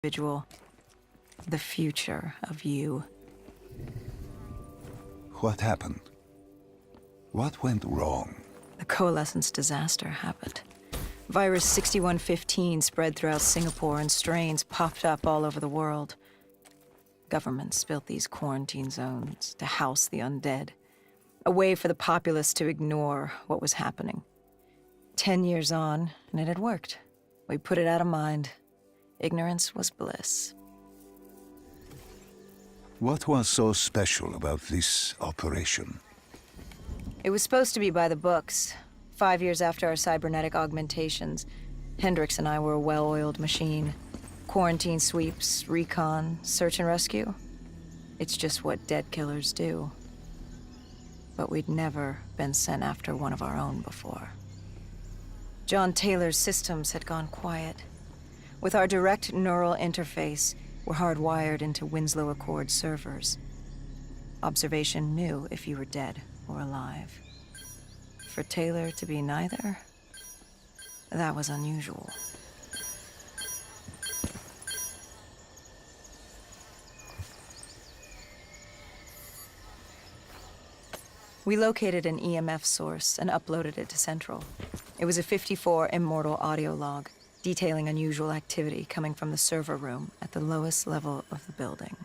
individual, the future of you. What happened? What went wrong? The coalescence disaster happened. Virus 6115 spread throughout Singapore and strains popped up all over the world. Governments built these quarantine zones to house the undead, a way for the populace to ignore what was happening. 10 years on, and it had worked. We put it out of mind. Ignorance was bliss. What was so special about this operation? It was supposed to be by the books. 5 years after our cybernetic augmentations, Hendricks and I were a well-oiled machine. Quarantine sweeps, recon, search and rescue. It's just what dead killers do. But we'd never been sent after one of our own before. John Taylor's systems had gone quiet. With our direct neural interface, we're hardwired into Winslow Accord servers. Observation knew if you were dead or alive. For Taylor to be neither, that was unusual. We located an EMF source and uploaded it to Central. It was a 54 immortal audio log, detailing unusual activity coming from the server room at the lowest level of the building.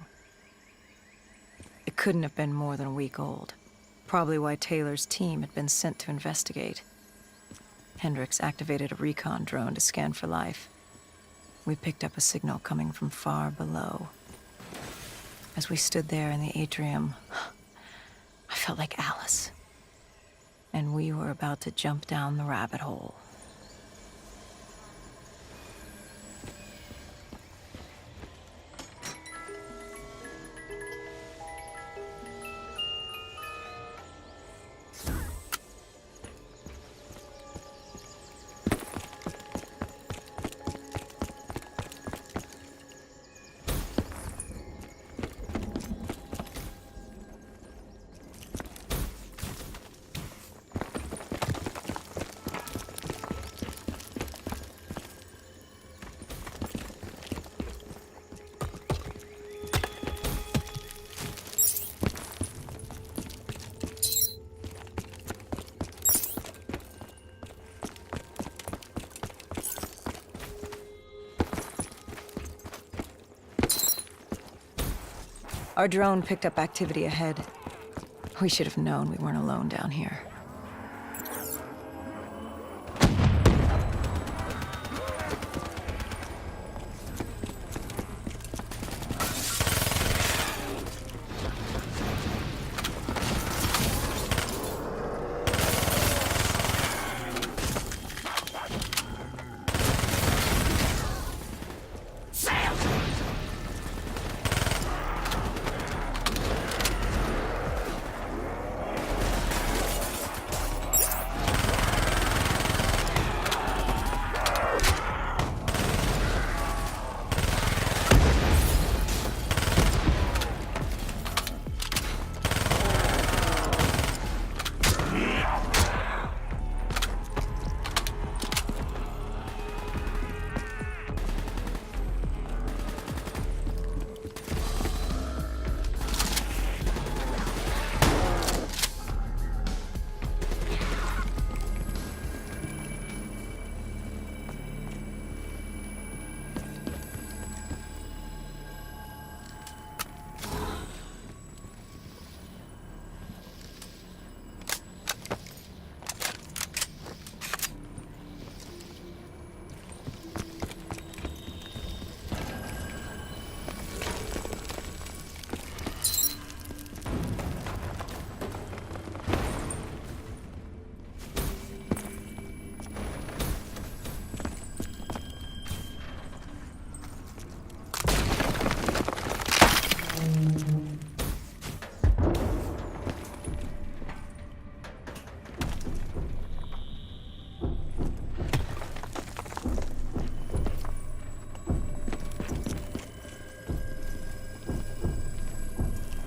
It couldn't have been more than a week old, probably why Taylor's team had been sent to investigate. Hendricks activated a recon drone to scan for life. We picked up a signal coming from far below. As we stood there in the atrium, I felt like Alice. And we were about to jump down the rabbit hole. Our drone picked up activity ahead. We should have known we weren't alone down here.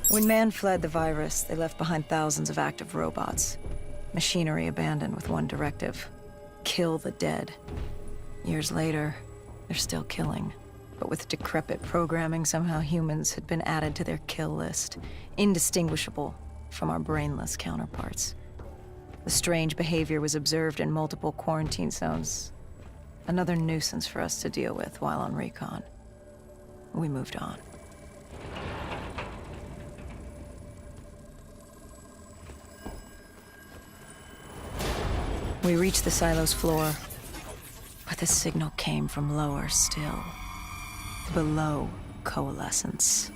When man fled the virus, they left behind thousands of active robots. Machinery abandoned with one directive: kill the dead. Years later, they're still killing. But with decrepit programming, somehow humans had been added to their kill list, indistinguishable from our brainless counterparts. The strange behavior was observed in multiple quarantine zones. Another nuisance for us to deal with while on recon. We moved on. We reached the silo's floor, but the signal came from lower still, below coalescence.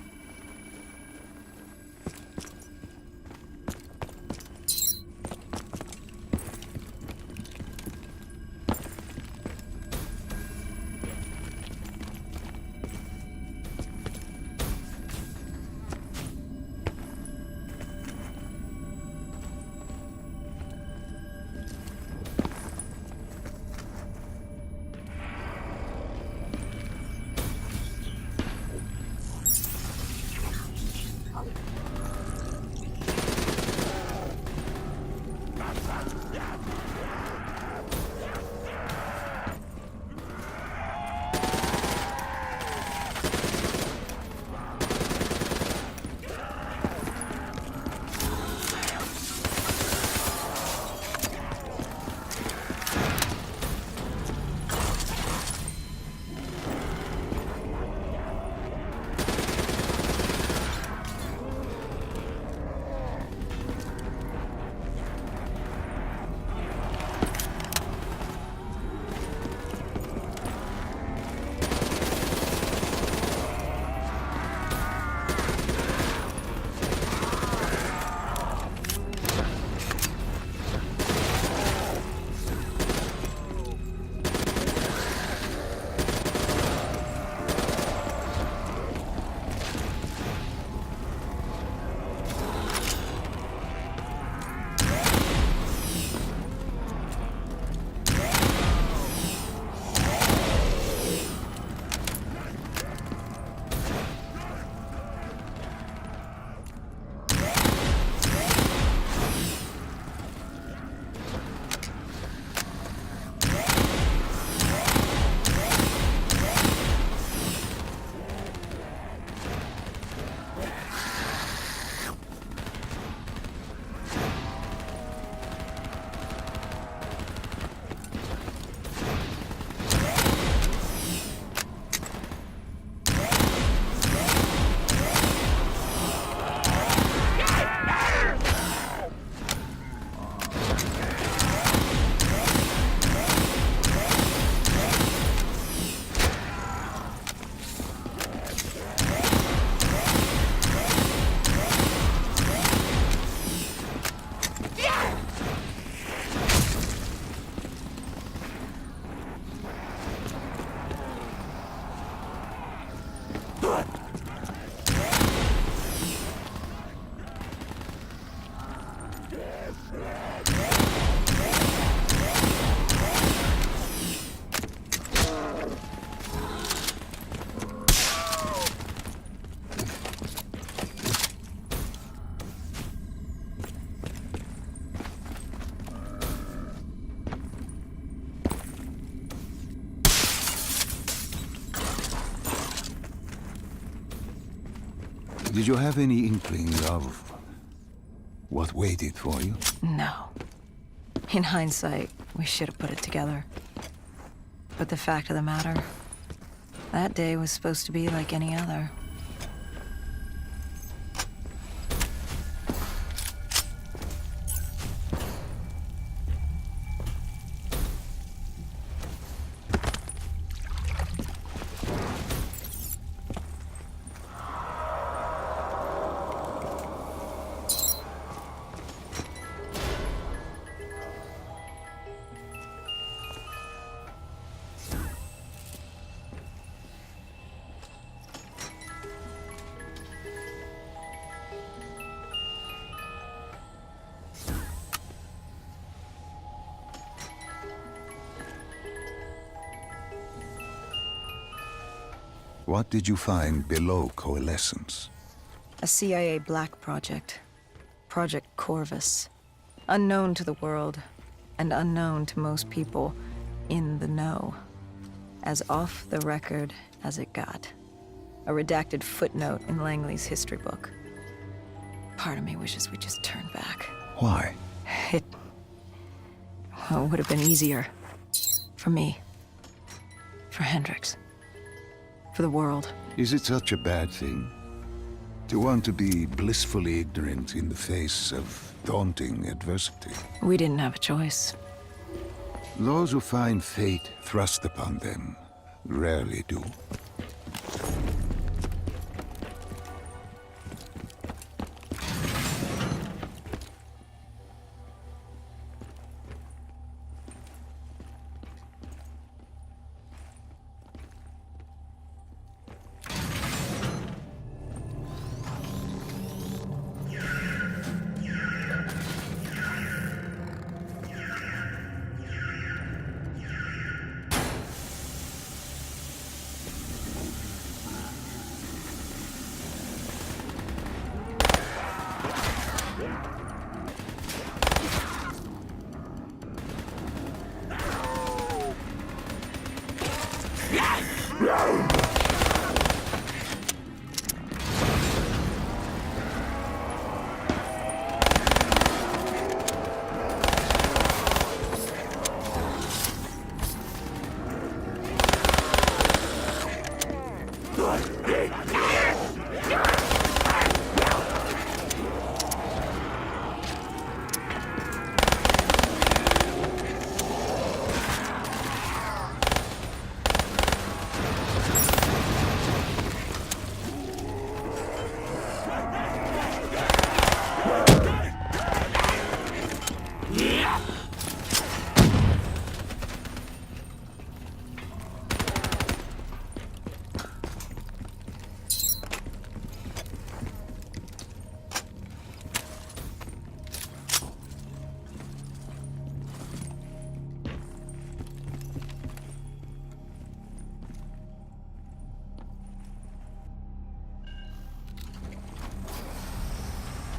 Did you have any inkling of what waited for you? No. In hindsight, we should have put it together. But the fact of the matter, that day was supposed to be like any other. What did you find below coalescence? A CIA black project. Project Corvus. Unknown to the world, and unknown to most people in the know. As off-the-record as it got. A redacted footnote in Langley's history book. Part of me wishes we just turned back. Why? It... well, it would have been easier. For me. For Hendricks. For the world. Is it such a bad thing? To want to be blissfully ignorant in the face of daunting adversity? We didn't have a choice. Those who find fate thrust upon them rarely do.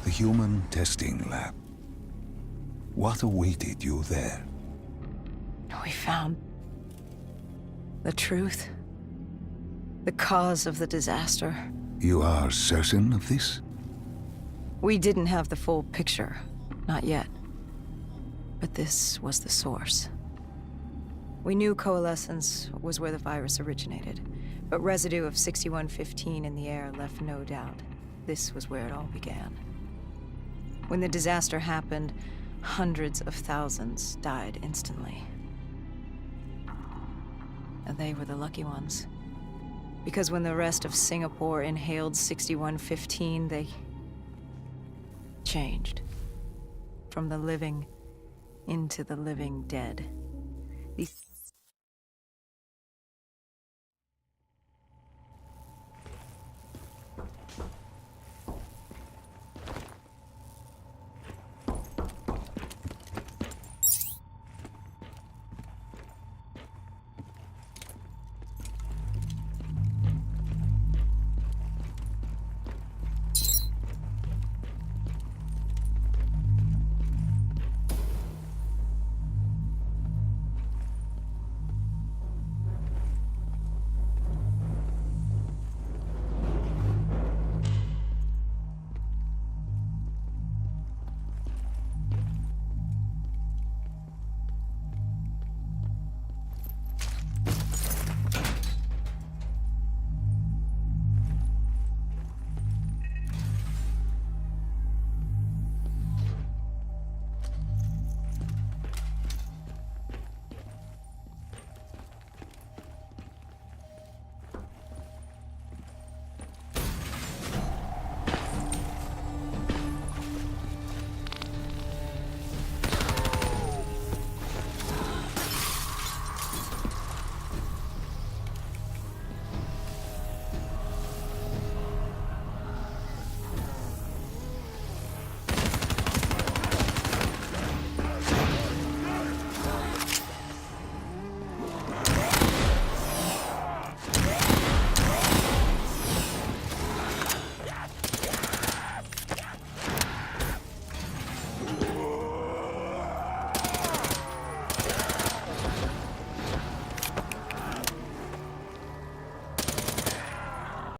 The human testing lab. What awaited you there? We found... the truth. The cause of the disaster. You are certain of this? We didn't have the full picture. Not yet. But this was the source. We knew coalescence was where the virus originated, but residue of 6115 in the air left no doubt. This was where it all began. When the disaster happened, hundreds of thousands died instantly. And they were the lucky ones. Because when the rest of Singapore inhaled 6115, they changed. From the living into the living dead.